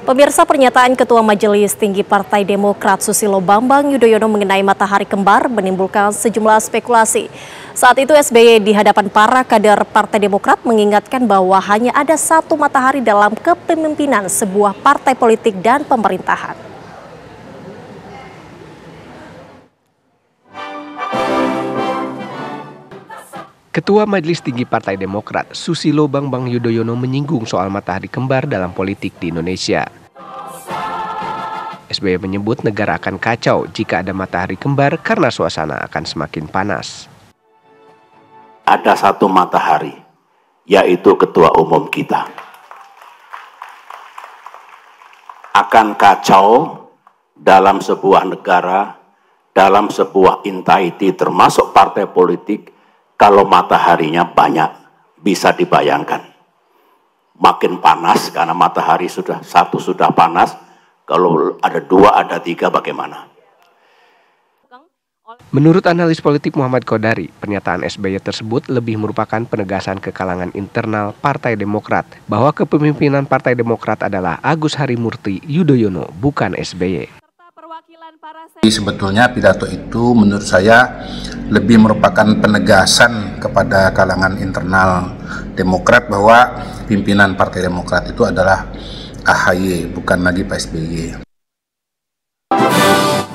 Pemirsa, pernyataan Ketua Majelis Tinggi Partai Demokrat Susilo Bambang Yudhoyono mengenai matahari kembar menimbulkan sejumlah spekulasi. Saat itu SBY di hadapan para kader Partai Demokrat mengingatkan bahwa hanya ada satu matahari dalam kepemimpinan sebuah partai politik dan pemerintahan. Ketua Majelis Tinggi Partai Demokrat Susilo Bambang Yudhoyono menyinggung soal matahari kembar dalam politik di Indonesia. SBY menyebut negara akan kacau jika ada matahari kembar karena suasana akan semakin panas. Ada satu matahari, yaitu ketua umum kita. Akan kacau dalam sebuah negara, dalam sebuah entity termasuk partai politik, kalau mataharinya banyak. Bisa dibayangkan. Makin panas karena matahari sudah panas, kalau ada dua, ada tiga bagaimana? Menurut analis politik Muhammad Kodari, pernyataan SBY tersebut lebih merupakan penegasan ke kalangan internal Partai Demokrat bahwa kepemimpinan Partai Demokrat adalah Agus Harimurti Yudhoyono, bukan SBY. Sebetulnya pidato itu menurut saya lebih merupakan penegasan kepada kalangan internal Demokrat bahwa pimpinan Partai Demokrat itu adalah AHY, bukan lagi Pak SBY.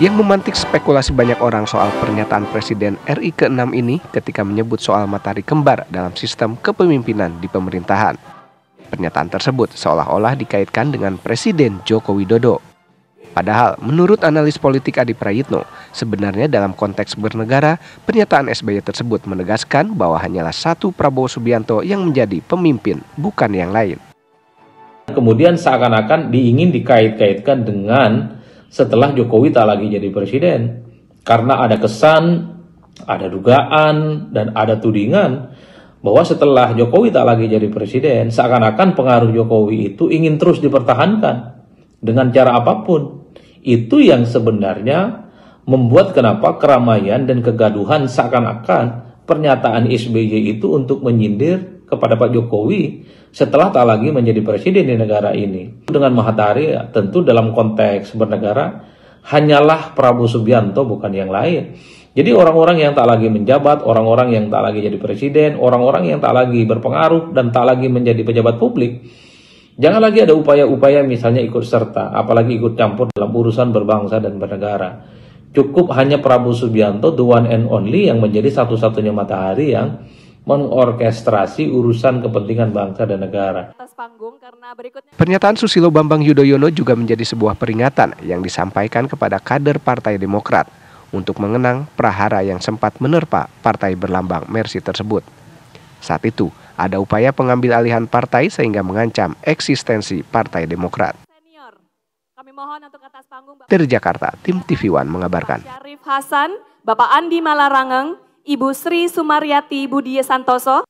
Yang memantik spekulasi banyak orang soal pernyataan Presiden RI ke-6 ini ketika menyebut soal matahari kembar dalam sistem kepemimpinan di pemerintahan. Pernyataan tersebut seolah-olah dikaitkan dengan Presiden Joko Widodo. Padahal menurut analis politik Adi Prayitno, sebenarnya dalam konteks bernegara, pernyataan SBY tersebut menegaskan bahwa hanyalah satu Prabowo Subianto yang menjadi pemimpin, bukan yang lain. Kemudian seakan-akan ingin dikait-kaitkan dengan setelah Jokowi tak lagi jadi presiden. Karena ada kesan, ada dugaan, dan ada tudingan bahwa setelah Jokowi tak lagi jadi presiden, seakan-akan pengaruh Jokowi itu ingin terus dipertahankan dengan cara apapun. Itu yang sebenarnya membuat kenapa keramaian dan kegaduhan seakan-akan pernyataan SBY itu untuk menyindir kepada Pak Jokowi setelah tak lagi menjadi presiden di negara ini. Dengan matahari tentu dalam konteks bernegara hanyalah Prabowo Subianto, bukan yang lain. Jadi orang-orang yang tak lagi menjabat, orang-orang yang tak lagi jadi presiden, orang-orang yang tak lagi berpengaruh dan tak lagi menjadi pejabat publik, jangan lagi ada upaya-upaya misalnya ikut serta, apalagi ikut campur dalam urusan berbangsa dan bernegara. Cukup hanya Prabowo Subianto, the one and only, yang menjadi satu-satunya matahari yang mengorkestrasi urusan kepentingan bangsa dan negara. Pernyataan Susilo Bambang Yudhoyono juga menjadi sebuah peringatan yang disampaikan kepada kader Partai Demokrat untuk mengenang prahara yang sempat menerpa partai berlambang Mercy tersebut. Saat itu, ada upaya pengambil alihan partai sehingga mengancam eksistensi Partai Demokrat. Dari Jakarta, tim TV One mengabarkan. Syarif Hasan, Bapak Andi Malarangeng, Ibu Sri Sumaryati Budiye Santoso.